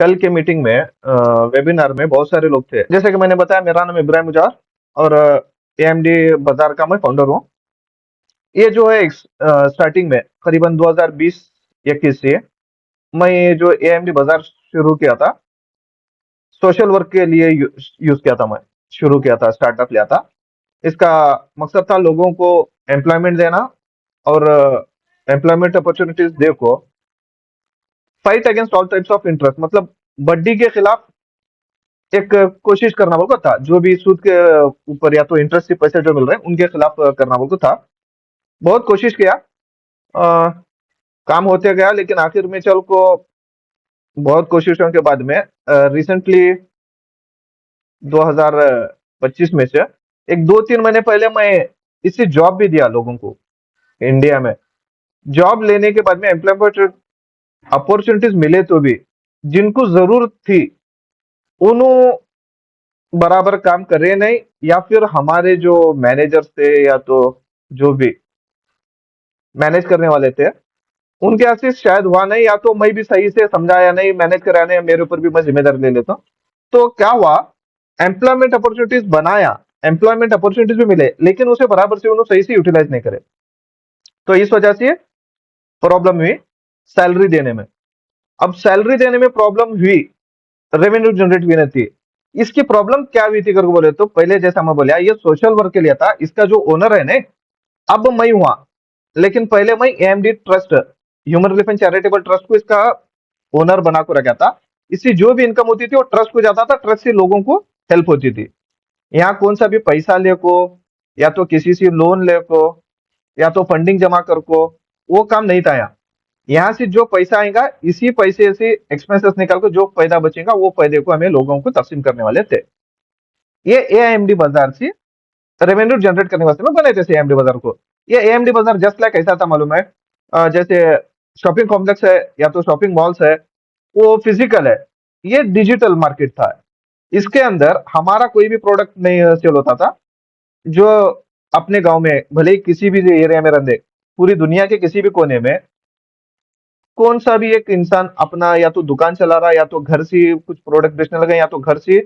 कल के मीटिंग में वेबिनार में बहुत सारे लोग थे। जैसे कि मैंने बताया, मेरा नाम इब्राहिम मुजार और एएमडी बाजार का मैं फाउंडर हूँ। ये जो है स्टार्टिंग में करीबन 2020-21 से मैं ये जो एएमडी बाजार शुरू किया था, सोशल वर्क के लिए यूज किया था। मैं शुरू किया था, स्टार्टअप लिया था। इसका मकसद था लोगों को एम्प्लॉयमेंट देना और एम्प्लॉयमेंट अपॉर्चुनिटीज देखो, fight against all types of interest, मतलब बड्डी के खिलाफ एक कोशिश करना बोल को था। जो भी सूद के ऊपर या तो इंटरेस्ट से पैसे जो मिल रहे हैं उनके खिलाफ करना बोल को था। बहुत कोशिश किया, काम होते गया, लेकिन आखिर में चल को बहुत कोशिशों के बाद में रिसेंटली 2025 में से एक 2-3 महीने पहले मैं इसी जॉब भी दिया लोगों को इंडिया में। जॉब लेने के बाद में एम्प्लॉयमेंट अपॉर्चुनिटीज मिले तो भी जिनको जरूरत थी उन्हों बराबर काम करे नहीं, या फिर हमारे जो मैनेजर थे या तो जो भी मैनेज करने वाले थे उनके असिस्ट शायद हुआ नहीं, या तो मैं भी सही से समझाया नहीं, मैनेज कराया नहीं, मेरे ऊपर भी मैं जिम्मेदारी ले लेता हूँ। तो क्या हुआ, एम्प्लॉयमेंट अपॉर्चुनिटीज बनाया, एम्प्लॉयमेंट अपॉर्चुनिटीज भी मिले, लेकिन उसे बराबर से उन्होंने सही से यूटिलाइज नहीं करे। तो इस वजह से प्रॉब्लम हुई सैलरी देने में। अब सैलरी देने में प्रॉब्लम हुई, रेवेन्यू जनरेट भी नहीं थी। इसकी प्रॉब्लम क्या हुई थी करके बोले तो, पहले जैसा मैं बोला, ये सोशल वर्क के लिए था। इसका जो ओनर है ना, अब मैं हुआ, लेकिन पहले मैं AMD trust, human relief and charitable trust को इसका ओनर बना को रखा था। इससे जो भी इनकम होती थी वो ट्रस्ट को जाता था, ट्रस्ट से लोगों को हेल्प होती थी। यहाँ कौन सा भी पैसा ले को, या तो किसी से लोन ले को, या तो फंडिंग जमा कर को, वो काम नहीं था यहाँ। यहाँ से जो पैसा आएगा, इसी पैसे से एक्सपेंसेस निकाल कर जो फायदा बचेगा वो फायदे को हमें लोगों को तकसीम करने वाले थे। ये एएमडी बाजार से रेवेन्यू जनरेट करने वास्ते में बने थे एएमडी बाजार को। ये एएमडी बाजार जस्ट लाइक ऐसा था, मालूम है, जैसे शॉपिंग कॉम्प्लेक्स है या तो शॉपिंग मॉल्स है, वो फिजिकल है। ये डिजिटल मार्केट था। इसके अंदर हमारा कोई भी प्रोडक्ट नहीं सेल होता था। जो अपने गांव में भले ही किसी भी एरिया में रहते, पूरी दुनिया के किसी भी कोने में कौन सा भी एक इंसान अपना या तो दुकान चला रहा है, या तो घर से कुछ प्रोडक्ट बेचने लगे, या तो घर से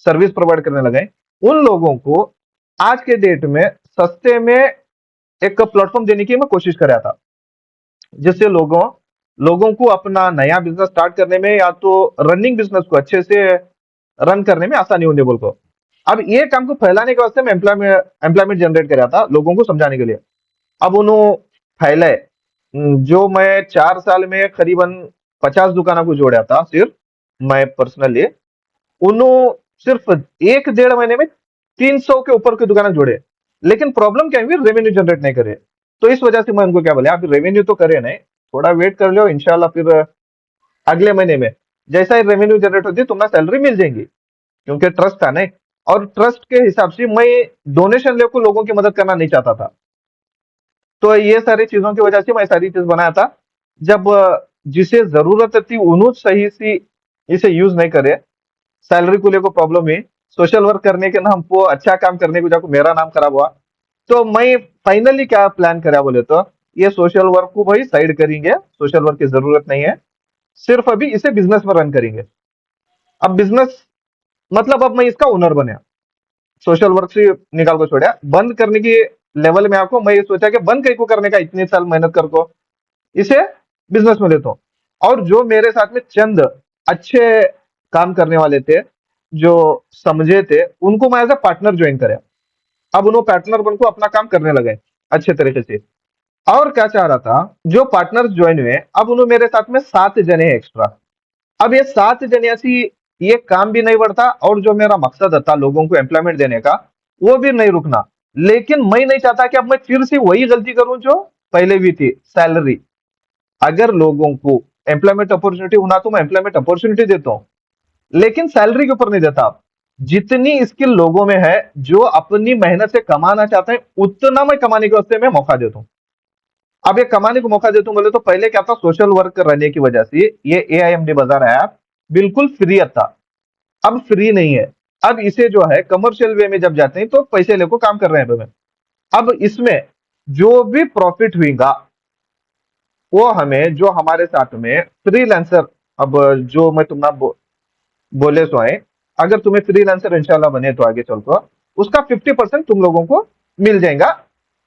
सर्विस प्रोवाइड करने लगे, उन लोगों को आज के डेट में सस्ते में एक प्लेटफॉर्म देने की मैं कोशिश कर रहा था, जिससे लोगों लोगों को अपना नया बिजनेस स्टार्ट करने में या तो रनिंग बिजनेस को अच्छे से रन करने में आसानी होने बोल को। अब ये काम को फैलाने के वास्ते मैं एम्प्लॉयमेंट जनरेट कर रहा था लोगों को समझाने के लिए। अब उन्होंने फैलाए, जो मैं 4 साल में करीबन 50 दुकानों को जोड़ा था, सिर्फ मैं पर्सनली उन्होंने सिर्फ 1-1.5 महीने में 300 के ऊपर की दुकानें जोड़े। लेकिन प्रॉब्लम क्या हुई, रेवेन्यू जनरेट नहीं करे। तो इस वजह से मैं उनको क्या बोले, आप रेवेन्यू तो करे नहीं, थोड़ा वेट कर लो, इंशाल्लाह फिर अगले महीने में जैसा ही रेवेन्यू जनरेट होती है तुम्हें सैलरी मिल जाएगी। क्योंकि ट्रस्ट था नहीं, और ट्रस्ट के हिसाब से मैं डोनेशन लेकर लोगों की मदद करना नहीं चाहता था। तो ये सारी चीजों की वजह से मैं सारी चीज बनाया था। जब जिसे जरूरत थी उन्होंने सही से इसे यूज नहीं करे, सैलरी को लेकर प्रॉब्लम हुई, सोशल वर्क करने के नाम को, अच्छा काम करने को जाकर मेरा नाम खराब हुआ। तो मैं फाइनली क्या प्लान करा बोले तो, ये सोशल वर्क को भाई साइड करेंगे, सोशल वर्क की जरूरत नहीं है, सिर्फ अभी इसे बिजनेस में रन करेंगे। अब बिजनेस मतलब अब मैं इसका ओनर बना, सोशल वर्क से निकाल को छोड़ा, बंद करने की लेवल में आपको मैं ये सोचा कि बंद कहीं को करने का, इतने साल मेहनत कर को इसे बिजनेस में लेता हूँ। और जो मेरे साथ में चंद अच्छे काम करने वाले थे, जो समझे थे, उनको मैं एज ए पार्टनर ज्वाइन कराया। अब उन्होंने पार्टनर बन को अपना काम करने लगे अच्छे तरीके से। और क्या चाह रहा था, जो पार्टनर ज्वाइन हुए, अब उन्होंने मेरे साथ में 7 जने एक्स्ट्रा। अब ये 7 जने ऐसी, ये काम भी नहीं बढ़ता, और जो मेरा मकसद था लोगों को एम्प्लॉयमेंट देने का, वो भी नहीं रुकना। लेकिन मैं नहीं चाहता कि अब मैं फिर से वही गलती करूं जो पहले भी थी, सैलरी। अगर लोगों को एम्प्लॉयमेंट अपॉर्चुनिटी होना तो मैं एम्प्लॉयमेंट अपॉर्चुनिटी देता हूं, लेकिन सैलरी के ऊपर नहीं देता। जितनी स्किल लोगों में है, जो अपनी मेहनत से कमाना चाहते हैं, उतना मैं कमाने के वास्ते में मौका देता हूं। अब ये कमाने को मौका देता हूं बोले तो, पहले क्या था, सोशल वर्क रहने की वजह से ये एआईएमडी बाजार ऐप बिल्कुल फ्री था। अब फ्री नहीं है। अब इसे जो है कमर्शियल वे में जब जाते हैं तो पैसे लेकर काम कर रहे हैं हमें। अब इसमें जो भी प्रॉफिट हुएगा वो हमें, जो हमारे साथ में फ्रीलांसर अब जो मैं बोले सो है, अगर तुम्हें फ्रीलांसर इंशाल्लाह बने तो आगे चल को उसका 50% तुम लोगों को मिल जाएगा।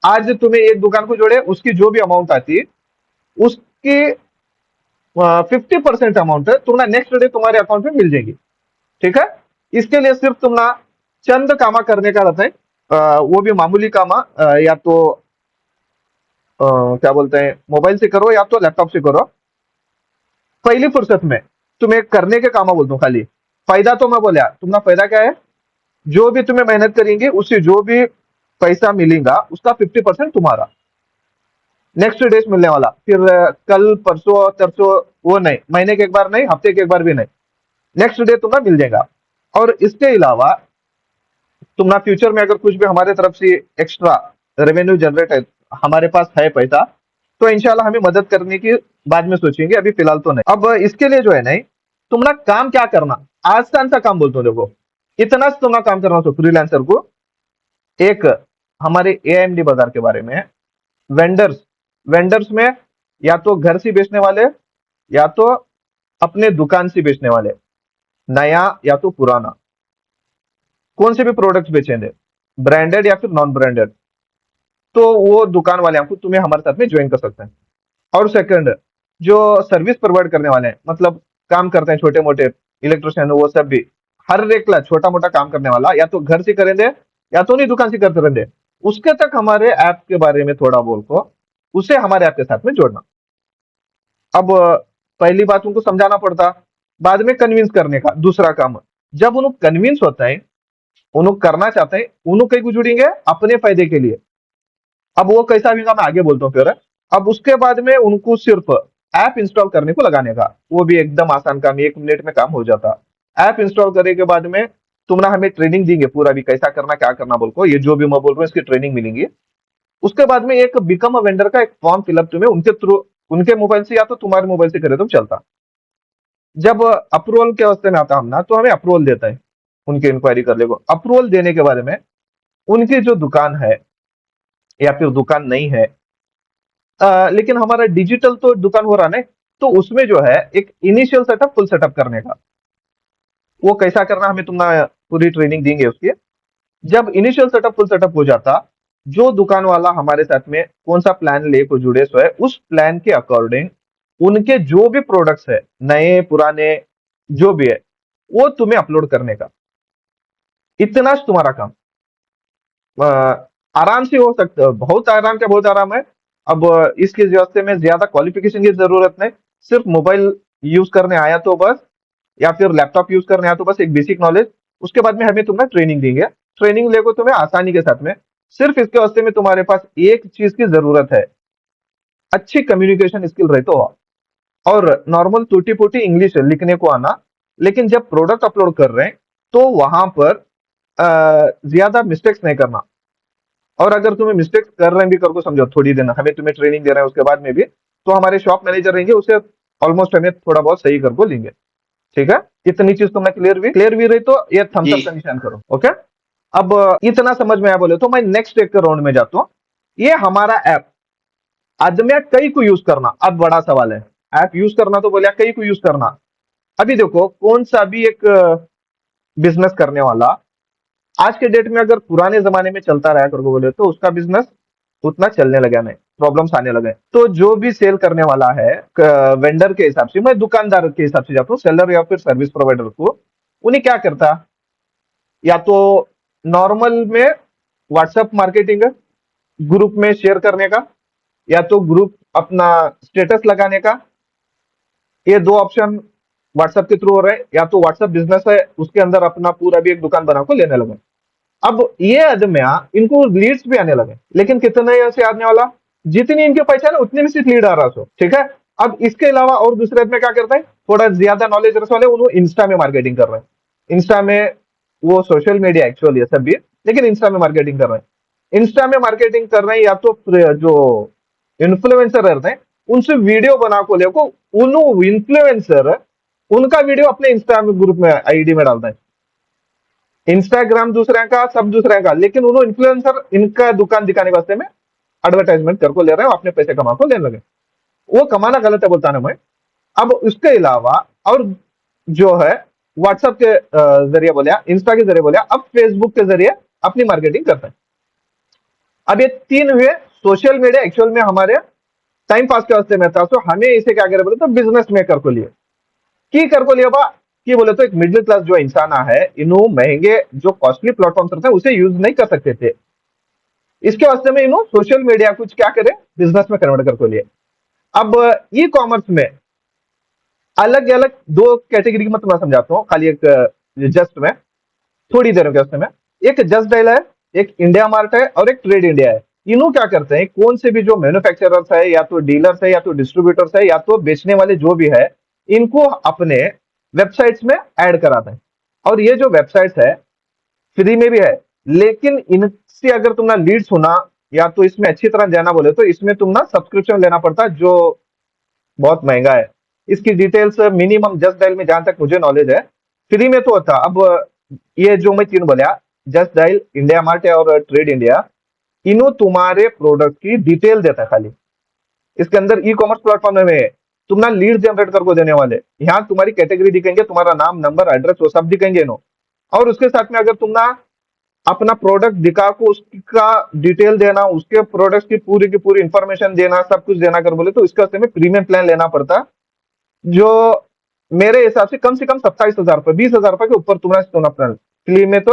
आज तुम्हें एक दुकान को जोड़े, उसकी जो भी अमाउंट आती है उसकी 50% अमाउंट तुम्हारा नेक्स्ट डे तुम्हारे अकाउंट में मिल जाएगी। ठीक है, इसके लिए सिर्फ तुम ना चंद कामा करने का रहता है। वो भी मामूली कामा, या तो क्या बोलते हैं, मोबाइल से करो या तो लैपटॉप से करो। पहली फुर्सत में तुम्हें करने के कामा बोलता हूँ खाली। फायदा तो मैं बोलिया, तुम्हारा फायदा क्या है, जो भी तुम्हें मेहनत करेंगे उससे जो भी पैसा मिलेगा उसका 50% तुम्हारा नेक्स्ट डेज मिलने वाला। फिर कल परसों तरसों वो नहीं, महीने के एक बार नहीं, हफ्ते के एक बार भी नहीं, नेक्स्ट डे तुम्हें मिल जाएगा। और इसके अलावा तुम्हारा फ्यूचर में अगर कुछ भी हमारे तरफ से एक्स्ट्रा रेवेन्यू जनरेट है, हमारे पास है पैसा, तो इंशाल्लाह हमें मदद करने की बाद में सोचेंगे, अभी फिलहाल तो नहीं। अब इसके लिए जो है नहीं, तुम्हारा काम क्या करना, आसान सा काम बोलते हो देखो, इतना सा तुम्हारा काम करना हो फ्रीलांसर को। एक हमारे एएमडी बाजार के बारे में, वेंडर्स, वेंडर्स में या तो घर से बेचने वाले या तो अपने दुकान से बेचने वाले, नया या तो पुराना, कौन से भी प्रोडक्ट्स बेचेंगे, ब्रांडेड या फिर नॉन ब्रांडेड, तो वो दुकान वाले आपको तुम्हें हमारे साथ में ज्वाइन कर सकते हैं। और सेकंड, जो सर्विस प्रोवाइड करने वाले हैं, मतलब काम करते हैं छोटे मोटे इलेक्ट्रिशियन, वो सब भी, हर एक ला छोटा मोटा काम करने वाला या तो घर से करेंगे या तो नहीं दुकान से करते रहेंगे, उसके तक हमारे ऐप के बारे में थोड़ा बोल को उसे हमारे ऐप के साथ में जोड़ना। अब पहली बात उनको समझाना पड़ता, बाद में कन्विंस करने का दूसरा काम। जब उन्हें कन्विंस होता है, उन्हें करना चाहते हैं, उन्हें कहीं को जुड़ेंगे अपने फायदे के लिए। अब वो कैसा भी मैं आगे बोलता हूँ फिर। अब उसके बाद में उनको सिर्फ ऐप इंस्टॉल करने को लगाने का, वो भी एकदम आसान काम, 1 मिनट में काम हो जाता। ऐप इंस्टॉल करने के बाद में तुम ना हमें ट्रेनिंग देंगे पूरा भी, कैसा करना क्या करना बोल को, ये जो भी मैं बोल रहा हूँ इसकी ट्रेनिंग मिलेंगी। उसके बाद में एक बिकम अ वेंडर का एक फॉर्म फिलअप तुम्हें उनके थ्रू, उनके मोबाइल से या तो तुम्हारे मोबाइल से करे तो चलता। जब अप्रूवल के अवस्थे में आता हम ना, तो हमें अप्रूवल देता है, उनकी इंक्वायरी कर लेगो। अप्रूवल देने के बारे में उनकी जो दुकान है या फिर दुकान नहीं है, लेकिन हमारा डिजिटल तो दुकान हो रहा है, तो उसमें जो है एक इनिशियल सेटअप फुल सेटअप करने का, वो कैसा करना हमें तुम्हारा पूरी ट्रेनिंग देंगे उसकी। जब इनिशियल सेटअप फुल सेटअप हो जाता, जो दुकान वाला हमारे साथ में कौन सा प्लान ले को जुड़े सो है, उस प्लान के अकॉर्डिंग उनके जो भी प्रोडक्ट्स है, नए पुराने जो भी है, वो तुम्हें अपलोड करने का। इतना तुम्हारा काम अ, आराम से हो सकता है, बहुत आराम, क्या बहुत आराम है। अब इसके वास्ते में ज्यादा क्वालिफिकेशन की जरूरत नहीं, सिर्फ मोबाइल यूज करने आया तो बस, या फिर लैपटॉप यूज करने आया तो बस, एक बेसिक नॉलेज। उसके बाद में हमें तुम्हें ट्रेनिंग देंगे, ट्रेनिंग लेको तुम्हें आसानी के साथ में। सिर्फ इसके वास्ते में तुम्हारे पास एक चीज की जरूरत है, अच्छी कम्युनिकेशन स्किल रहे तो, और नॉर्मल टूटी फूटी इंग्लिश लिखने को आना। लेकिन जब प्रोडक्ट अपलोड कर रहे हैं तो वहां पर ज्यादा मिस्टेक्स नहीं करना। और अगर तुम्हें मिस्टेक्स कर रहे हैं भी कर को समझो, थोड़ी देना, हमें तुम्हें ट्रेनिंग दे रहे हैं उसके बाद में भी, तो हमारे शॉप मैनेजर रहेंगे, उसे ऑलमोस्ट हमें थोड़ा बहुत सही कर को लेंगे। ठीक है, इतनी चीज तुम्हें क्लियर भी रही तो ये थम्स अप का जी निशान करो। ओके, अब इतना समझ में आया बोले तो मैं नेक्स्ट एक राउंड में जाता हूँ। ये हमारा ऐप आदमी कई को यूज करना अब बड़ा सवाल है। ऐप यूज करना तो बोलिया, कई को यूज करना। अभी देखो कौन सा भी एक बिजनेस करने वाला आज के डेट में अगर पुराने जमाने में चलता रहा करके बोले तो उसका बिजनेस उतना चलने लगा नहीं, प्रॉब्लम्स आने लगे। तो जो भी सेल करने वाला है, वेंडर के हिसाब से, मैं दुकानदार के हिसाब से जाता हूँ, सेलर या फिर सर्विस प्रोवाइडर को, उन्हें क्या करता, या तो नॉर्मल में व्हाट्सएप मार्केटिंग ग्रुप में शेयर करने का, या तो ग्रुप अपना स्टेटस लगाने का, ये दो ऑप्शन व्हाट्सएप के थ्रू हो रहे हैं। या तो व्हाट्सएप बिजनेस है, उसके अंदर अपना पूरा भी एक दुकान बना को लेने लगे। अब ये आदमिया इनको लीड्स भी आने लगे, लेकिन कितने ऐसे आने वाला, जितनी इनके पहचान है उतने में सिर्फ लीड आ रहा सो। ठीक है, अब इसके अलावा और दूसरे आदमी क्या करते हैं, थोड़ा ज्यादा नॉलेज रखने वाले, उन्होंने इंस्टा में मार्केटिंग कर रहे हैं। इंस्टा में वो सोशल मीडिया एक्चुअली सब भी, लेकिन इंस्टा में मार्केटिंग कर रहे हैं। इंस्टा में मार्केटिंग कर रहे हैं, या तो जो इन्फ्लुएंसर रहते हैं उनसे वीडियो बना को लेको, उन इन्फ्लुएंसर उनका वीडियो अपने इंस्टा में ग्रुप में आईडी में डालता है। इंस्टाग्राम दूसरे का, सब दूसरे का, लेकिन उन्होंने इन्फ्लुएंसर इनका दुकान दिखाने वास्ते में एडवर्टाइजमेंट कर को ले रहे हैं, अपने पैसे कमा को लेने लगे। वो कमाना गलत है बोलता ना मैं। अब उसके अलावा और जो है व्हाट्सएप के जरिए बोले, इंस्टा के जरिए बोले, अब फेसबुक के जरिए अपनी मार्केटिंग करते हैं। अब ये तीन हुए सोशल मीडिया एक्चुअल में हमारे टाइम पास के वास्ते में था, तो हमें इसे क्या करे बोले तो बिजनेस मेकर को लिए की कर को लिया बा कि बोले तो एक मिडिल क्लास जो इंसान है, इन्हों महंगे जो कॉस्टली प्लेटफॉर्म रहते हैं उसे यूज नहीं कर सकते थे। इसके वास्ते में इन्हों सोशल मीडिया कुछ क्या करे बिजनेस में कन्वर्ट कर को लिए। अब ई कॉमर्स में अलग अलग दो कैटेगरी की मैं तुम्हें समझाता हूँ, खाली एक जस्ट में थोड़ी देर के वास्ते में। एक जस्ट डायल है, एक इंडिया मार्ट है और एक ट्रेड इंडिया है। इन्हों क्या करते हैं, कौन से भी जो मैन्युफैक्चरर्स है या तो डीलर्स है या तो डिस्ट्रीब्यूटर्स है या तो बेचने वाले जो भी है, इनको अपने वेबसाइट्स में ऐड कराते हैं। और ये जो वेबसाइट्स है फ्री में भी है, लेकिन इनसे अगर तुम ना लीड्स होना या तो इसमें अच्छी तरह जाना बोले तो इसमें तुम ना सब्सक्रिप्शन लेना पड़ता है, जो बहुत महंगा है। इसकी डिटेल्स मिनिमम जस्ट डायल में जहां तक मुझे नॉलेज है फ्री में तो होता। अब ये जो मैं तीन बोलिया, जस्ट डायल, इंडिया मार्ट और ट्रेड इंडिया, इन्हों तुम्हारे प्रोडक्ट की डिटेल देता है खाली। इसके अंदर ई कॉमर्स प्लेटफॉर्म में तुम ना लीड जनरेट करके देने वाले, यहाँ तुम्हारी कैटेगरी दिखेंगे, तुम्हारा नाम, नंबर, एड्रेस वो सब दिखेंगे इन्हों। और उसके साथ में अगर तुम ना अपना प्रोडक्ट दिखा को उसका डिटेल देना, उसके प्रोडक्ट की पूरी इंफॉर्मेशन देना, सब कुछ देना कर बोले तो इसके वास्ते में प्रीमियम प्लान लेना पड़ता, जो मेरे हिसाब से कम 27,000 रुपए, 20,000 रुपए के ऊपर तुम्हारा सोना प्लान। फ्री में तो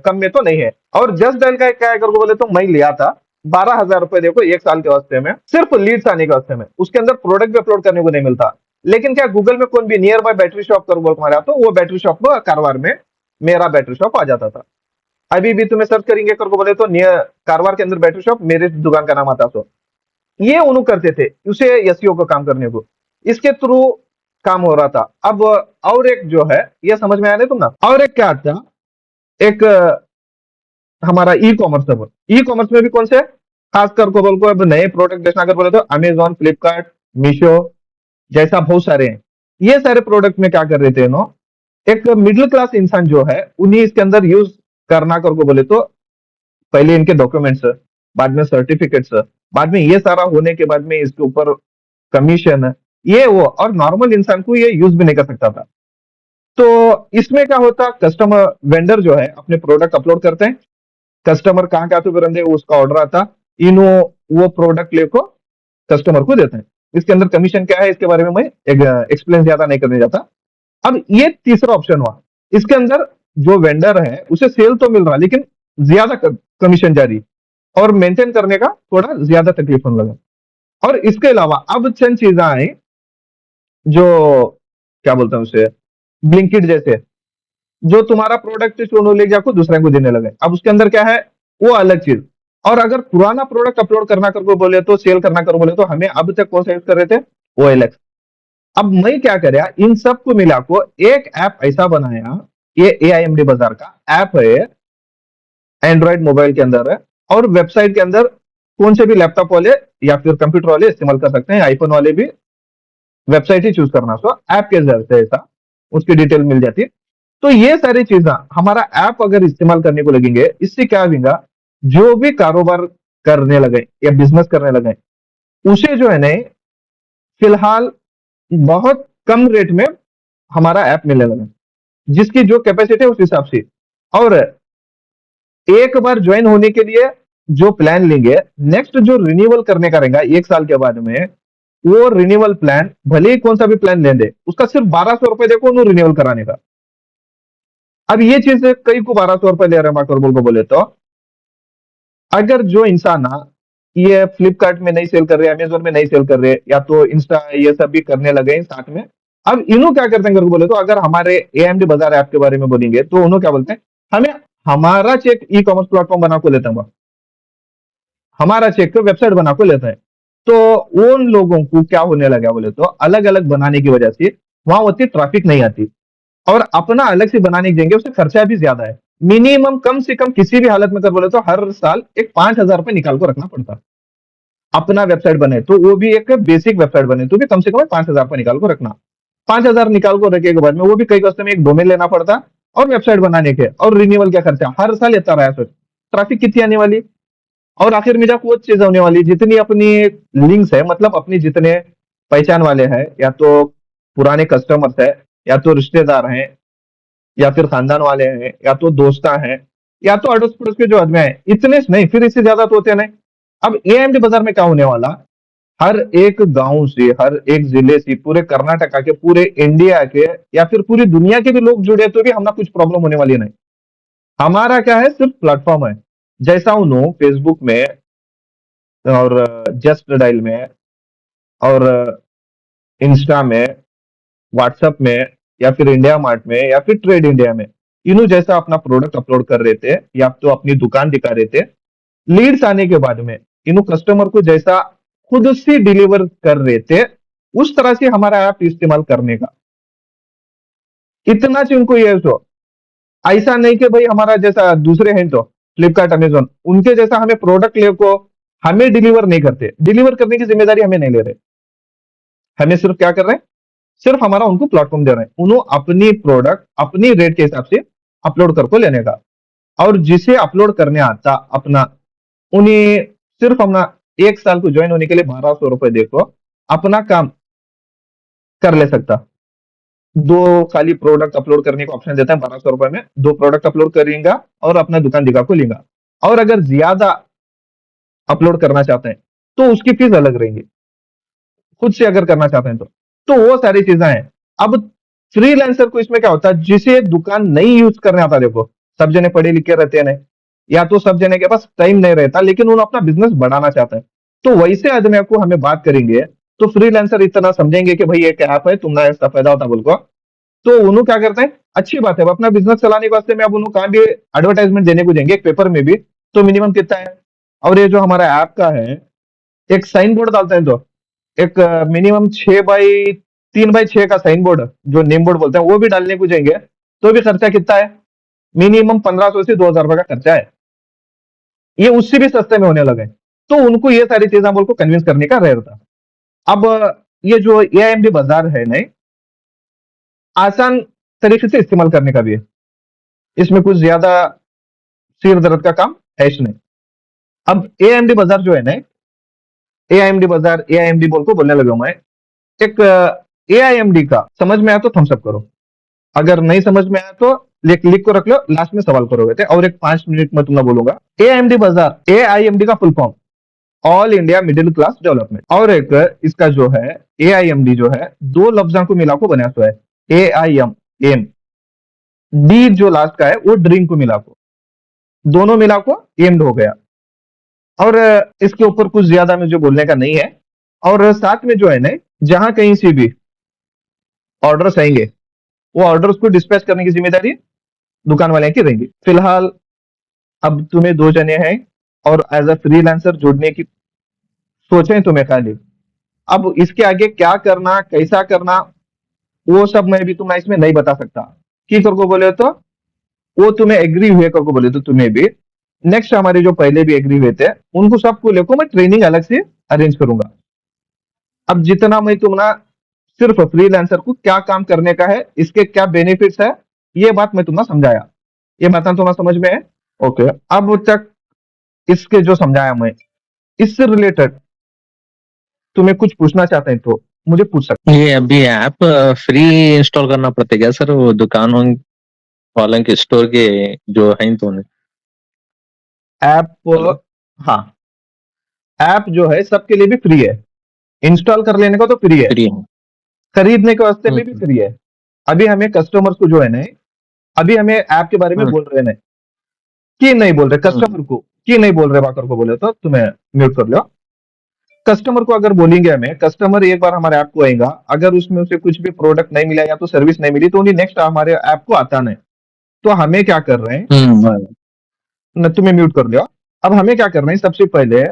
कम में तो नहीं है। और जस्ट डायल का क्या है कर बोले तो मैं लिया था 12,000 रुपए, देखो 1 साल के वास्ते में, सिर्फ लीड्स आने के वास्ते में। उसके अंदर प्रोडक्ट भी अपलोड करने को नहीं मिलता, लेकिन क्या गूगल में कौन भी नियर बाय बैटरी शॉप कर बोल मारा तो वो बैटरी शॉप कारवार में मेरा बैटरी शॉप आ जाता था। अभी भी तुम्हें सर्च करेंगे कर बोले तो नियर कारवार के अंदर बैटरी शॉप मेरे दुकान का नाम आता। सो ये उन्हों करते थे उसे एसईओ का काम करने को, इसके थ्रू काम हो रहा था। अब और एक जो है ये समझ में आया नहीं तुम ना, और एक क्या आता, एक हमारा ई कॉमर्स है। ई कॉमर्स में भी कौन से खास कर को बोल को अब नए प्रोडक्ट बेचना कर बोले तो अमेजोन, फ्लिपकार्ट, मीशो जैसा बहुत सारे हैं। ये सारे प्रोडक्ट में क्या कर रहे थे नो, एक मिडिल क्लास इंसान जो है उन्हीं इसके अंदर यूज करना कर को बोले तो पहले इनके डॉक्यूमेंट्स, बाद में सर्टिफिकेट्स, बाद में ये सारा होने के बाद में इसके ऊपर कमीशन, ये वो, और नॉर्मल इंसान को ये यूज भी नहीं कर सकता था। तो इसमें क्या होता, कस्टमर वेंडर जो है अपने प्रोडक्ट अपलोड करते हैं, कस्टमर कहाँ के आते बंदे उसका ऑर्डर आता, इनो वो प्रोडक्ट लेको कस्टमर को देते हैं। इसके अंदर कमीशन क्या है इसके बारे में मैं एक्सप्लेन ज्यादा नहीं करने जाता। अब ये तीसरा ऑप्शन हुआ, इसके अंदर जो वेंडर है उसे सेल तो मिल रहा लेकिन ज्यादा कमीशन जारी, और मेंटेन करने का थोड़ा ज्यादा तकलीफ होने लगा। और इसके अलावा अब चंद चीजें आई जो क्या बोलते हैं उसे, ब्लिंकिट जैसे, जो तुम्हारा प्रोडक्ट चुनो ले जाकर दूसरे को देने लगे। अब उसके अंदर क्या है वो अलग चीज। और अगर पुराना प्रोडक्ट अपलोड करना कर बोले तो सेल करना कर बोले तो हमें अब तक कौन सा यूज कर रहे थे, OLX। अब मैं क्या कर इन सबको मिला को एक ऐप ऐसा बनाया, ये AIMD बाजार का ऐप है, एंड्रॉइड मोबाइल के अंदर है, और वेबसाइट के अंदर कौन से भी लैपटॉप वाले या फिर कंप्यूटर वाले इस्तेमाल कर सकते हैं, आईफोन वाले भी वेबसाइट ही चूज करना। सो ऐप के जरिए ऐसा उसकी डिटेल मिल जाती है। तो ये सारी चीजें हमारा ऐप अगर इस्तेमाल करने को लगेंगे, इससे क्या होगा, जो भी कारोबार करने लगे या बिजनेस करने लगे उसे जो है नहीं फिलहाल बहुत कम रेट में हमारा ऐप मिलने लगा, जिसकी जो कैपेसिटी है उस हिसाब से। और एक बार ज्वाइन होने के लिए जो प्लान लेंगे, नेक्स्ट जो रिन्यूअल करने का रहेगा 1 साल के बाद में, वो रिन्यूअल प्लान भले ही कौन सा भी प्लान ले दे उसका सिर्फ 1200 रुपए देखो उन्होंने रिन्यूअल कराने का। अब ये चीज कई को 1200 रुपए ले रहे हैं मार्कर बोल को बोले तो, अगर जो इंसान ना ये फ्लिपकार्ट में नहीं सेल कर रहे, अमेजोन में नहीं सेल कर रहे, या तो इंस्टा ये सब भी करने लगे साथ में, अब इन्हों क्या करते हैं बोले तो, अगर हमारे AIMD बाजार ऐप के बारे में बोलेंगे तो उन्होंने क्या बोलते हैं, हमें हमारा चेक ई कॉमर्स प्लेटफॉर्म बना को लेते हैं, हमारा चेक वेबसाइट बना को लेते हैं। तो उन लोगों को क्या होने लगा बोले तो, अलग अलग बनाने की वजह से वहां उतनी ट्रैफिक नहीं आती, और अपना अलग से बनाने की देंगे उससे खर्चा भी ज्यादा है। मिनिमम कम से कम किसी भी हालत में कर बोले तो हर साल एक 5,000 रुपए निकाल को रखना पड़ता। अपना वेबसाइट बने तो वो भी एक बेसिक वेबसाइट बने तो भी कम से कम 5,000 रुपए निकाल को रखना। 5,000 निकाल को रखे के बाद में वो भी कई कस्टम में एक डोमेन लेना पड़ता, और वेबसाइट बनाने के और रिन्यूअल क्या खर्चा हर साल इतना रहा। सोच ट्रैफिक कितनी आने वाली, और आखिर में जाकर वो चीज होने वाली, जितनी अपनी लिंक्स है, मतलब अपनी जितने पहचान वाले हैं या तो पुराने कस्टमर्स है, या तो रिश्तेदार हैं, या फिर खानदान वाले हैं, या तो दोस्ता हैं, या तो अड़ोस पड़ोस के जो आदमी हैं, इतने से नहीं, फिर इससे ज्यादा तो होते नहीं। अब एएमडी बाजार में क्या होने वाला, हर एक गांव से, हर एक जिले से, पूरे कर्नाटका के, पूरे इंडिया के, या फिर पूरी दुनिया के भी लोग जुड़े तो भी हमें कुछ प्रॉब्लम होने वाली नहीं। हमारा क्या है, सिर्फ प्लेटफॉर्म है। जैसा उन्होंने फेसबुक में और जस्ट डायल में और इंस्टा में, व्हाट्सएप में, या फिर इंडिया मार्ट में, या फिर ट्रेड इंडिया में, इन्हों जैसा अपना प्रोडक्ट अपलोड कर रहे थे, या तो अपनी दुकान दिखा रहे थे। लीड्स आने के बाद में इन्हों कस्टमर को जैसा खुद से डिलीवर कर रहे थे, उस तरह से हमारा ऐप इस्तेमाल करने का, इतना से उनको ये तो ऐसा नहीं कि भाई हमारा जैसा दूसरे हैं तो फ्लिपकार्ट, अमेजोन, उनके जैसा हमें प्रोडक्ट ले को हमें डिलीवर नहीं करते। डिलीवर करने की जिम्मेदारी हमें नहीं ले रहे, हमें सिर्फ क्या कर रहे हैं, सिर्फ हमारा उनको प्लेटफॉर्म दे रहे हैं, उन्होंने अपनी प्रोडक्ट अपनी रेट के हिसाब से अपलोड करके लेने का। और जिसे अपलोड करने आता अपना, उन्हें सिर्फ अपना 1 साल को ज्वाइन होने के लिए 1200 रुपए देखो अपना काम कर ले सकता। दो खाली प्रोडक्ट अपलोड करने का ऑप्शन देता है, 1200 रुपए में 2 प्रोडक्ट अपलोड करेगा और अपना दुकान दिखा को लेगा। और अगर ज्यादा अपलोड करना चाहते हैं तो उसकी फीस अलग रहेंगी, खुद से अगर करना चाहते हैं तो वो सारी चीजें हैं। अब फ्रीलांसर को इसमें क्या होता है, जिसे दुकान नहीं यूज करने आता, देखो सब जने पढ़े लिखे रहते हैं नहीं, या तो सब जने के पास टाइम नहीं रहता, लेकिन उन्होंने अपना बिजनेस बढ़ाना चाहते हैं, तो वैसे आदमी को हमें बात करेंगे तो फ्रीलांसर इतना समझेंगे कि भाई एक ऐप है, तुम्हारा ऐसा फायदा होता बोल को, तो उन्होंने क्या करते हैं, अच्छी बात है, अब अपना बिजनेस चलाने के वास्ते में अब उन्होंने कहाँ भी एडवर्टाइजमेंट देने को देंगे, एक पेपर में भी, तो मिनिमम कितना है। और ये जो हमारा ऐप का है, एक साइन बोर्ड डालते हैं तो एक मिनिमम 6x3x6 का साइन बोर्ड, जो नेम बोर्ड बोलते हैं, वो भी डालने को जाएंगे तो भी खर्चा कितना है, मिनिमम 1500 से 2000 रुपए का खर्चा है। ये उससे भी सस्ते में होने लगे, तो उनको ये सारी चीजें बोल को कन्विंस करने का रहता। अब ये जो एआईएमडी बाजार है नहीं, आसान तरीके से इस्तेमाल करने का भी है, इसमें कुछ ज्यादा सिर दर्द का काम है ही नहीं। अब एआईएमडी बाजार जो है ना, एआईएमडी बाजार, एआईएमडी बोल को बोलने लगा मैं, एक एआईएमडी का समझ में आया तो थम्स अप करो, अगर नहीं समझ में आया तो लिख लिख को रख लो, लास्ट में सवाल करोगे थे, और एक 5 मिनट में तुम्हें बोलूंगा। एआईएमडी बाजार, एआईएमडी का full form all India middle class development, और एक इसका जो है एआईएमडी जो है, दो लफ्जों को मिला को बना हुआ है, एआईएम, एम, डी जो लास्ट का है वो ड्रीम को मिला को, दोनों मिला को एम्ड हो गया। और इसके ऊपर कुछ ज्यादा मुझे बोलने का नहीं है। और साथ में जो है ना, जहां कहीं से भी ऑर्डर्स आएंगे, वो ऑर्डर्स को डिस्पैच करने की जिम्मेदारी दुकान वाले की रहेंगी। फिलहाल अब तुम्हें 2 जने हैं और एज अ फ्रीलांसर जुड़ने की सोचें तुम्हें खाली। अब इसके आगे क्या करना, कैसा करना, वो सब मैं भी तुम्हें इसमें नहीं बता सकता। की कर को बोले तो वो तुम्हें एग्री हुए कर को बोले तो तुम्हें भी, नेक्स्ट हमारे जो पहले भी एग्री हुए थे उनको सबको लेकर मैं ट्रेनिंग अलग से अरेंज करूंगा। अब जितना मैं तुम्हारा सिर्फ फ्रीलांसर को क्या काम करने का है, इसके क्या बेनिफिट्स है, ये बात मैं तुम्हें समझाया, ये बात तुम्हें समझ में है। ओके, अब तक इसके जो समझाया मैं, इससे रिलेटेड तुम्हें कुछ पूछना चाहते हैं तो मुझे पूछ सकते ये अभी ऐप फ्री इंस्टॉल करना पड़ता है क्या सर, वो दुकान वालों के स्टोर के जो है तो हैं। ऐप, हाँ, ऐप जो है सबके लिए भी फ्री है, इंस्टॉल कर लेने का तो फ्री है, फ्री है? खरीदने के वास्ते में भी फ्री है। अभी हमें कस्टमर्स को जो है ना, अभी हमें ऐप के बारे में बोल रहे हैं कि नहीं बोल रहे, कस्टमर को कि नहीं बोल रहे, बाकर को बोले तो तुम्हें म्यूट कर लो। कस्टमर को अगर बोलेंगे हमें, कस्टमर एक बार हमारे ऐप को आएगा, अगर उसमें उसे कुछ भी प्रोडक्ट नहीं मिला या तो सर्विस नहीं मिली, तो उन्हें नेक्स्ट हमारे ऐप को आता नहीं। तो हमें क्या कर रहे हैं, न तुम्हें म्यूट कर लिया। अब हमें क्या कर रहे हैं, सबसे पहले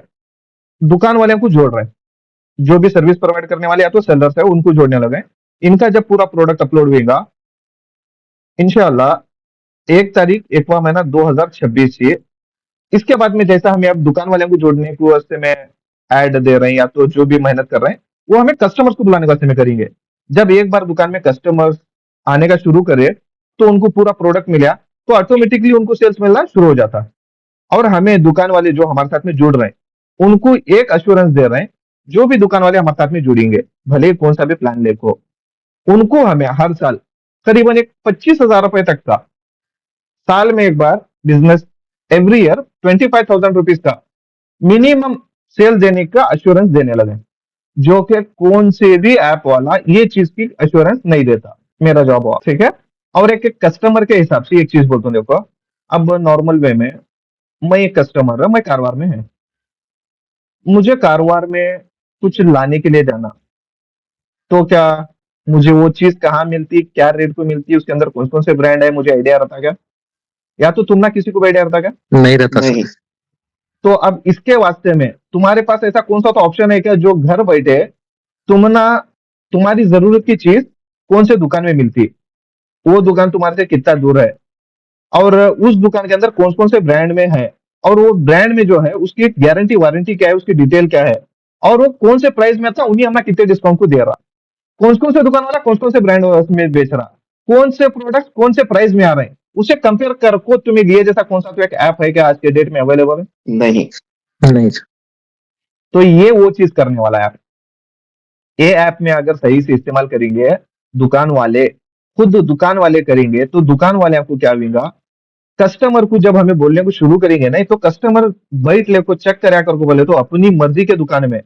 दुकान वाले को जोड़ रहे हैं, जो भी सर्विस प्रोवाइड करने वाले या तो सेलर्स है उनको जोड़ने लगे। इनका जब पूरा प्रोडक्ट अपलोड होगा इंशाल्लाह 1 तारीख 1वां महीना 2026 से, इसके बाद में जैसा हमें अब दुकान वाले को जोड़ने को वास्ते में ऐड दे रहे हैं या तो जो भी मेहनत कर रहे हैं, वो हमें कस्टमर्स को बुलाने के वास्ते में करेंगे। जब एक बार दुकान में कस्टमर्स आने का शुरू करे तो उनको पूरा प्रोडक्ट मिला तो ऑटोमेटिकली उनको सेल्स मिलना शुरू हो जाता है। और हमें दुकान वाले जो हमारे साथ में जुड़ रहे हैं उनको एक अश्योरेंस दे रहे हैं, जो भी दुकान वाले हमारे साथ में जुड़ेंगे, भले ही कौन सा भी प्लान ले को, उनको हमें हर साल करीबन एक 25,000 रुपए तक का साल में एक बार बिजनेस, एवरी ईयर 25,000 रुपीज का मिनिमम सेल देने का अश्योरेंस देने लगे, जो कि कौन से भी ऐप वाला ये चीज की अश्योरेंस नहीं देता। मेरा जॉब हुआ, ठीक है। और एक कस्टमर के हिसाब से एक चीज बोलता हूँ, देखो अब नॉर्मल वे में मैं एक कस्टमर है, मैं कारवार में है, मुझे कारवार में कुछ लाने के लिए जाना, तो क्या मुझे वो चीज कहाँ मिलती, क्या रेट पे मिलती, उसके अंदर कौन कौन से ब्रांड है, मुझे आइडिया रहता क्या? या तो तुम ना किसी को भी आइडिया रहता क्या? नहीं रहता सर। नहीं। तो अब इसके वास्ते में तुम्हारे पास ऐसा कौन सा तो ऑप्शन है क्या, जो घर बैठे तुम ना तुम्हारी जरूरत की चीज कौन से दुकान में मिलती, वो दुकान तुम्हारे से कितना दूर है, और उस दुकान के अंदर कौन कौन से ब्रांड में है, और वो ब्रांड में जो है उसकी गारंटी वारंटी क्या है, उसकी डिटेल क्या है, और वो कौन से प्राइस में था, उन्हीं हमें कितने डिस्काउंट को दे रहा, कौन से दुकान वाला कौन से ब्रांड में बेच रहा, कौन से प्रोडक्ट कौन से प्राइस में आ रहे हैं, उसे कंपेयर कर को तुम्हें लिए जैसा कौन सा तो एक ऐप है क्या आज के डेट में अवेलेबल है? नहीं। नहीं सर। तो ये वो चीज करने वाला ऐप, ये ऐप में अगर सही से इस्तेमाल करेंगे दुकान वाले, खुद दुकान वाले करेंगे, तो दुकान वाले आपको क्या देगा, कस्टमर को जब हमें बोलने को शुरू करेंगे नहीं, तो कस्टमर बैठ ले को चेक करा कर को बोले तो अपनी मर्जी के दुकान में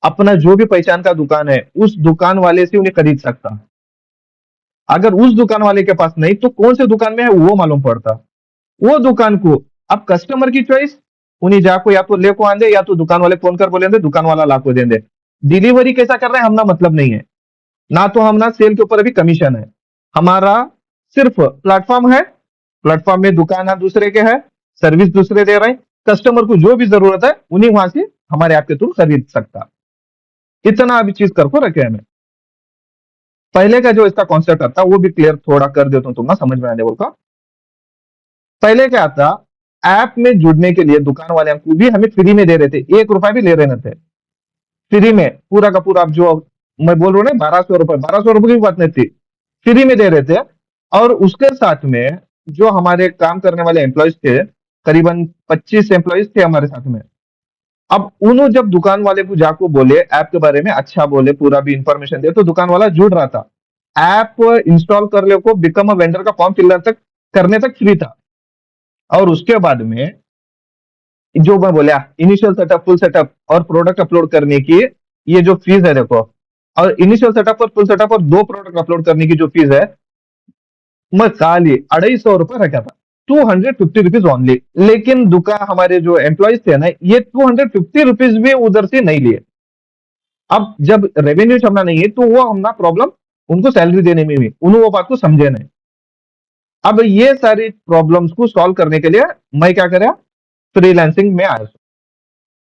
अपना जो भी पहचान का दुकान है उस दुकान वाले से उन्हें खरीद सकता। अगर उस दुकान वाले के पास नहीं तो कौन से दुकान में है वो मालूम पड़ता, वो दुकान को अब कस्टमर की चॉइस, उन्हें जाको या तो लेको आंदे या तो दुकान वाले फोन कर बोलेंगे दुकान वाला लाको देंगे। डिलीवरी कैसा कर रहे हैं हमना मतलब नहीं है, ना तो हम ना सेल के ऊपर अभी कमीशन है, हमारा सिर्फ प्लेटफॉर्म है, प्लेटफॉर्म में दुकान है दूसरे के है, सर्विस दूसरे दे रहे हैं, कस्टमर को जो भी जरूरत है उन्हीं वहां से हमारे ऐप के थ्रू खरीद सकता। इतना अभी चीज कर को रखे हमें। पहले का जो इसका कॉन्सेप्ट था वो भी क्लियर थोड़ा कर देता हूँ, तुम ना समझ में आने बोल का। पहले क्या था, ऐप में जुड़ने के लिए दुकान वाले हमको भी हमें फ्री में दे रहे थे, 1 रुपया भी ले रहे थे फ्री में, पूरा का पूरा। अब जो मैं बोल रहा हूँ ना 1200 रुपए, 1200 रुपए की बात नहीं थी, फ्री में दे रहे थे। और उसके साथ में जो हमारे काम करने वाले एम्प्लॉयज थे, करीबन 25 एम्प्लॉयज थे हमारे साथ में। अब उन्होंने जब दुकान वाले को जाको बोले ऐप के बारे में, अच्छा बोले, पूरा भी इंफॉर्मेशन दे, तो दुकान वाला जुड़ रहा था। ऐप इंस्टॉल कर ले को बिकम अ वेंडर का फॉर्म फिलर तक करने तक फ्री था। और उसके बाद में जो मैं बोला इनिशियल सेटअप, फुल सेटअप और प्रोडक्ट अपलोड करने की ये जो फीस है देखो, और इनिशियल सेटअप और फुल सेटअप और 2 प्रोडक्ट अपलोड करने की जो फीस है, मैं खाली 250 रुपए रखा था, 250 रुपीज ओनली। लेकिन दुकान हमारे जो एम्प्लॉयज थे ना, ये 250 रुपीज भी उधर से नहीं लिए। अब जब रेवेन्यू हमना नहीं है तो वो हमना प्रॉब्लम उनको सैलरी देने में भी, उन्होंने वो बात को समझे नहीं। अब ये सारी प्रॉब्लम्स को सॉल्व करने के लिए मैं क्या करा, फ्रीलांसिंग में आया।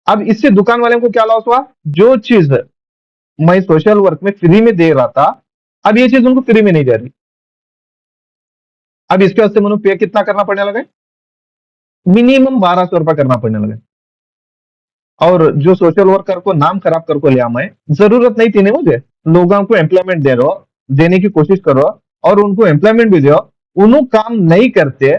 अब इससे दुकान वाले को क्या लॉस हुआ, जो चीज मैं सोशल वर्क में फ्री में दे रहा था, अब ये चीज उनको फ्री में नहीं दे रही। अब इसके वास्ते मुझे पे कितना करना पड़ने लगा, मिनिमम 1200 रुपया करना पड़ने लगा। और जो सोशल वर्कर को नाम खराब कर को लिया, मैं जरूरत नहीं थी नहीं मुझे, लोगों को एम्प्लॉयमेंट दे रहा, देने की कोशिश करो और उनको एम्प्लॉयमेंट भी दो, उन्होंने काम नहीं करते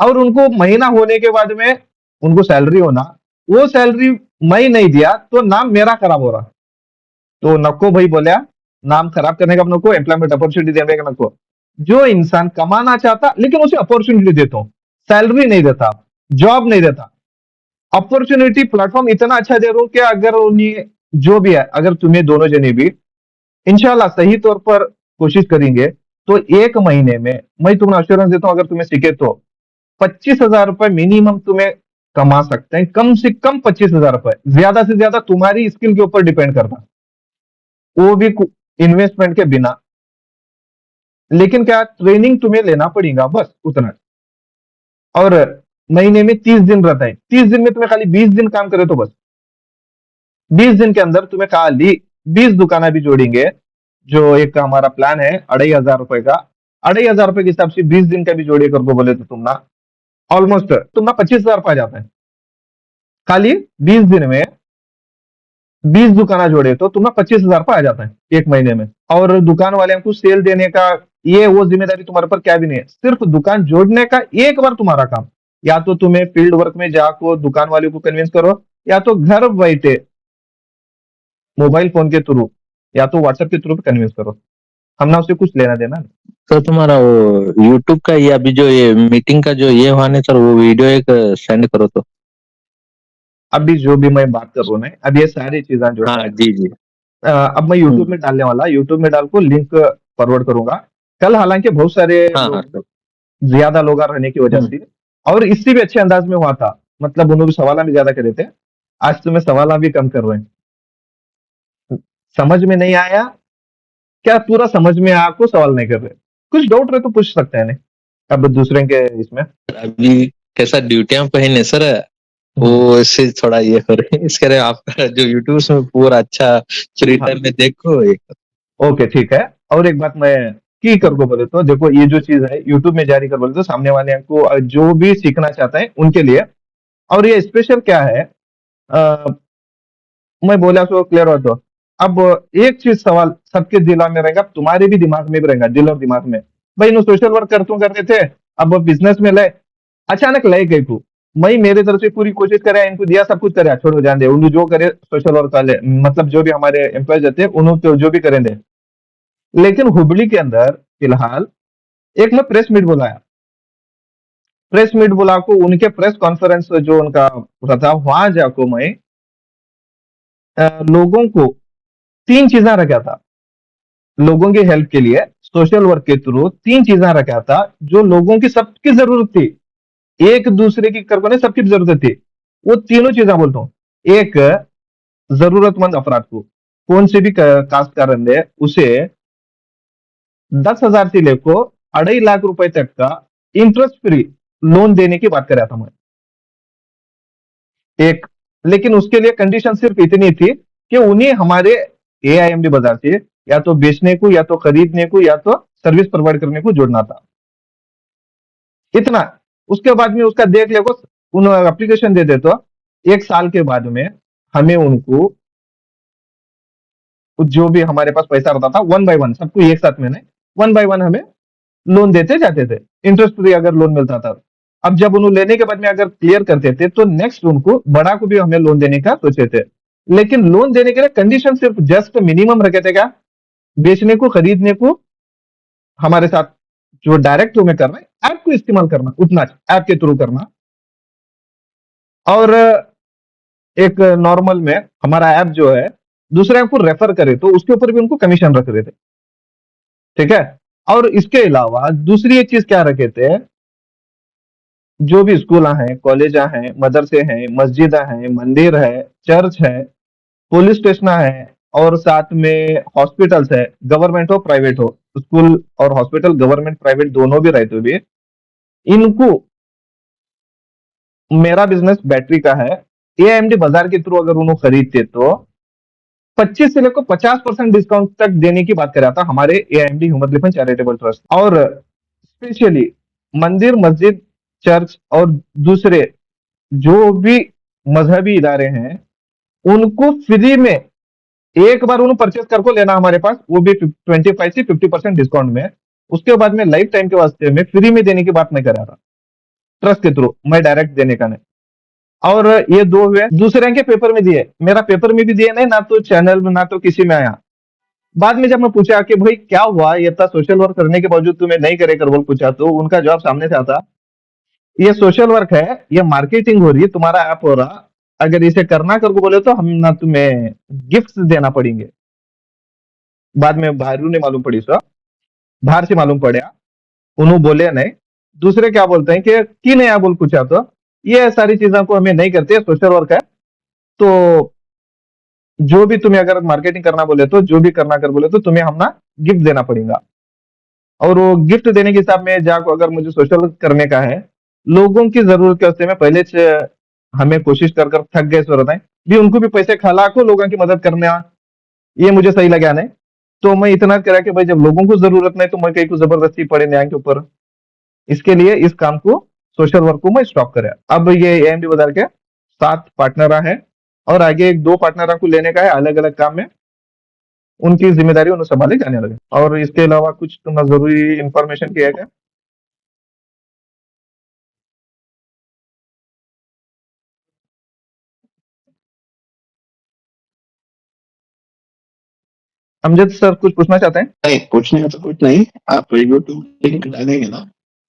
और उनको महीना होने के बाद में उनको सैलरी होना, वो सैलरी मैं नहीं दिया तो नाम मेरा खराब हो रहा। तो नको भाई बोलिया, नाम खराब करने का नको, एम्प्लॉयमेंट अपॉर्चुनिटी देने का नको। जो इंसान कमाना चाहता लेकिन उसे अपॉर्चुनिटी देता हूं, सैलरी नहीं देता, जॉब नहीं देता, अपॉर्चुनिटी प्लेटफॉर्म इतना अच्छा दे रहा हूं कि अगर उन्हें जो भी है, अगर तुम्हें दोनों जने भी इंशाल्लाह सही तौर पर कोशिश करेंगे तो 1 महीने में मैं तुम्हें अश्योरेंस देता हूं, अगर तुम्हें सीखे तो 25,000 रुपए मिनिमम तुम्हें कमा सकते हैं, कम से कम 25,000 रुपए, ज्यादा से ज्यादा तुम्हारी स्किल के ऊपर डिपेंड करता, वो भी इन्वेस्टमेंट के बिना। लेकिन क्या, ट्रेनिंग तुम्हें लेना पड़ेगा, बस उतना। और महीने में 30 दिन रहता है, 30 दिन में तुम्हें खाली 20 दिन काम करे तो बस 20 दिन के अंदर तुम्हें खाली 20 दुकानें भी जोड़ेंगे। जो एक हमारा प्लान है 2,500 रुपए का, 2,500 रुपए के हिसाब से 20 दिन का भी जोड़े करको बोले तो तुम ना ऑलमोस्ट तुम ना 25,000 रुपए आ जाता है खाली 20 दिन में। 20 दुकाना जोड़े तो तुम्हें 25,000 रुपये आ जाता है 1 महीने में। और दुकान वाले को सेल देने का ये वो जिम्मेदारी तुम्हारे ऊपर क्या भी नहीं है, सिर्फ दुकान जोड़ने का एक बार तुम्हारा काम। या तो तुम्हें फील्ड वर्क में जाकर दुकान वाले को कन्विंस करो, या तो घर बैठे मोबाइल फोन के थ्रू या तो व्हाट्सएप के थ्रू कन्विंस करो। हमने उससे कुछ लेना देना नहीं। सर तुम्हारा वो यूट्यूब का ये अभी जो ये मीटिंग का जो ये हुआ नहीं सर, वो वीडियो एक सेंड करो तो। अभी जो भी मैं बात कर रहा हूँ ना, अब ये सारी चीजें जो हाँ है, जी जी। अब मैं यूट्यूब हम्म। में डालने वाला, यूट्यूब में डाल को लिंक फॉरवर्ड करूंगा। कल हालांकि बहुत सारे हाँ हाँ लोग, सर। ज्यादा लोग रहने की वजह हम्म। से, और इससे भी अच्छे अंदाज में हुआ था, मतलब उन्होंने सवाल भी ज्यादा करे थे। आज तो मैं सवाल भी कम कर रहे हैं। समझ में नहीं आया क्या, पूरा समझ में आया आपको, सवाल नहीं कर रहे, कुछ डाउट रहे तो पूछ सकते हैं नहीं, अब दूसरे के इसमें। अभी कैसा ड्यूटियां पे है नहीं सर, हम्म, वो इससे थोड़ा ये हो रही है, इसके लिए आपका जो यूट्यूब में पूरा अच्छा फ्री हाँ, टाइम में देखो ये। ओके ठीक है। और एक बात मैं की कर को बोले तो, देखो ये जो चीज है यूट्यूब में जारी कर बोले तो सामने वाले को जो भी सीखना चाहता है उनके लिए, और ये स्पेशल क्या है, अ, मैं बोला तो क्लियर हो तो। अब एक चीज सवाल सबके दिमाग में रहेगा, तुम्हारे भी दिमाग में भी रहेगा, दिल और दिमाग में, भाई इन सोशल वर्क कर रहे थे, अब बिजनेस में ले, अचानक लय गई तू। मैं मेरे तरफ से पूरी कोशिश करे, इनको दिया, सब कुछ करे, छोड़ो जान दे, उनको जो करे सोशल वर्क वाले, मतलब जो भी हमारे एम्प्लॉयज रहते हैं उन्होंने जो भी करें दे। लेकिन हुबली के अंदर फिलहाल एक मैं प्रेस मीट बुलाया, प्रेस मीट बुला को उनके प्रेस कॉन्फ्रेंस जो उनका था, वहां जाको मैं लोगों को तीन चीजें रखा था, लोगों की हेल्प के लिए सोशल वर्क के थ्रू तीन चीजें रखा था, जो लोगों की सबकी जरूरत थी, एक दूसरे की कर को नहीं, सबकी जरूरत थी। वो तीनों चीजें बोलता हूँ। एक, जरूरतमंद अफराद को, कौन से भी कास्ट का रंदे उसे 10,000 से लेकर 2.5 लाख रुपए तक का इंटरेस्ट फ्री लोन देने की बात कर रहा था मैं। एक, लेकिन उसके लिए कंडीशन सिर्फ इतनी थी कि उन्हें हमारे एआईएमडी बाजार से या तो बेचने को, या तो खरीदने को, या तो सर्विस प्रोवाइड करने को जोड़ना था, इतना। उसके बाद में उसका देख ले को उन एप्लीकेशन दे दे तो 1 साल के बाद में हमें उनको, जो भी हमारे पास पैसा रहता था, वन बाय वन सबको एक साथ में नहीं, वन बाय वन हमें लोन देते जाते थे, इंटरेस्ट फ्री अगर लोन मिलता था। अब जब उन्होंने लेने के बाद में अगर क्लियर करते थे तो नेक्स्ट उनको बड़ा को भी हमें लोन देने का सोचे थे। लेकिन लोन देने के लिए कंडीशन सिर्फ जस्ट मिनिमम रखे थे क्या, बेचने को, खरीदने को, हमारे साथ जो डायरेक्ट हमें करना है, ऐप को इस्तेमाल करना, उतना ऐप के थ्रू करना, और एक नॉर्मल में हमारा ऐप जो है दूसरे ऐप को रेफर करे तो उसके ऊपर भी उनको कमीशन रख रहे थे, ठीक है। और इसके अलावा दूसरी एक चीज क्या रखे थे, जो भी स्कूल हैं, कॉलेज हैं, मदरसे हैं, मस्जिद हैं, मंदिर है, चर्च है, पुलिस स्टेशन है, और साथ में हॉस्पिटल्स है, गवर्नमेंट हो प्राइवेट हो, स्कूल और हॉस्पिटल गवर्नमेंट प्राइवेट दोनों भी रहते हुए, इनको, मेरा बिजनेस बैटरी का है, एएमडी बाजार के थ्रू अगर उन्होंने खरीदते तो 25 से लेकर 50% डिस्काउंट तक देने की बात कर रहा था हमारे एएमडी ह्यूमन लिफन चैरिटेबल ट्रस्ट। और स्पेशली मंदिर, मस्जिद, चर्च और दूसरे जो भी मजहबी इदारे हैं, उनको फ्री में एक बार उन्हें परचेस करके लेना हमारे पास, वो भी 25 से 50% डिस्काउंट में, उसके बाद में लाइफ टाइम के वास्ते में फ्री में देने की बात मैं कर रहा था, ट्रस्ट के थ्रू, मैं डायरेक्ट देने का नहीं। और ये दो हुए, दूसरे के पेपर में दिए, मेरा पेपर में भी दिए नहीं, ना तो चैनल में, ना तो किसी में आया। बाद में जब मैं पूछा कि भाई क्या हुआ, ये था सोशल वर्क करने के बावजूद तुम्हें नहीं करे कर बोल पूछा, तो उनका जवाब सामने से आता, ये सोशल वर्क है, ये मार्केटिंग हो रही है, तुम्हारा ऐप हो रहा, अगर इसे करना कर को बोले तो हम ना तुम्हें गिफ्ट देना पड़ेंगे। बाद में बाहर ने मालूम पड़ी सर, बाहर से मालूम पड़ा, उन्होंने बोले नहीं। दूसरे क्या बोलते हैं कि नहीं बोल पूछा तो, ये सारी चीजों को हमें नहीं करते, सोशल वर्क है, तो जो भी तुम्हें अगर मार्केटिंग करना बोले तो, जो भी करना कर बोले तो तुम्हें हम ना गिफ्ट देना पड़ेगा। और वो गिफ्ट देने के हिसाब में जाको अगर मुझे सोशल वर्क करने का है, लोगों की जरूरत के वास्ते में पहले से हमें कोशिश कर कर थक गए जरूरत है, भी उनको भी पैसे खिला को लोगों की मदद करना, ये मुझे सही लगा नहीं। तो मैं इतना करा कि भाई जब लोगों को जरूरत नहीं तो मैं कहीं को जबरदस्ती पड़े न्याय के ऊपर, इसके लिए इस काम को, सोशल वर्क को मैं स्टॉप कराया। अब ये एएमडी बाजार के 7 पार्टनर है, और आगे एक 2 पार्टनर को लेने का है अलग अलग काम में, उनकी जिम्मेदारी उन्हें संभाले जाने लगे। और इसके अलावा कुछ तुम्हें जरूरी इंफॉर्मेशन किया गया। अमजद सर कुछ पूछना चाहते हैं? नहीं, पूछने का तो कुछ नहीं। आप यूट्यूब लिंक डालेंगे ना,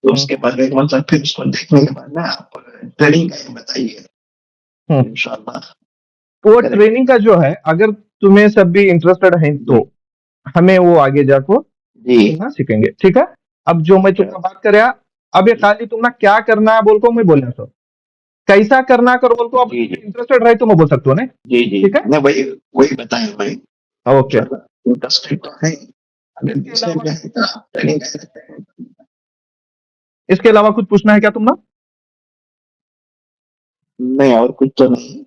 तो उसके बाद एक मतलब फिर उसको देखने के बाद ना आप ट्रेनिंग का बताइए हम्म। इंशाल्लाह। वो Correct. ट्रेनिंग का जो है, अगर तुम्हें सब भी इंटरेस्टेड है तो हमें वो आगे जाको जी सुनना सीखेंगे, ठीक है? अब जो मैं तुमने बात कर अब ये खाली तुमने क्या करना है बोल को मैं बोलना तो कैसा करना कर बोल को अब जी जी इंटरेस्टेड रहे तो मैं बोल सकता हूँ ना, जी जी ठीक है? मैं वही बताया भाई। ओके। इंटरेस्टेड तो है, अगर दूसरे में है तो आप ट्रेनिंग कर सकते हैं। इसके अलावा कुछ पूछना है क्या तुमने? नहीं, और कुछ तो नहीं।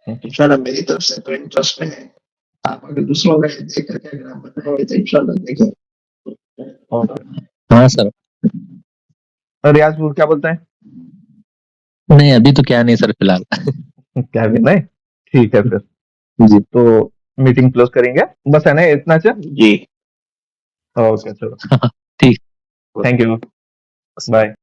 इंशाल्लाह मेरी तरफ से तो इंटरेस्ट है। आप अगर दूसरों का देख करके अगर आप बताएंगे तो इंशाल्लाह देखें। हाँ सर। रियाज क्या बोलता है? नहीं, अभी तो क्या नहीं सर, फिलहाल। क्या भी नहीं, ठीक है फिर जी। तो मीटिंग क्लोज करेंगे, बस है ना इतना चा? जी ओके चलो, ठीक। Thank you, bye.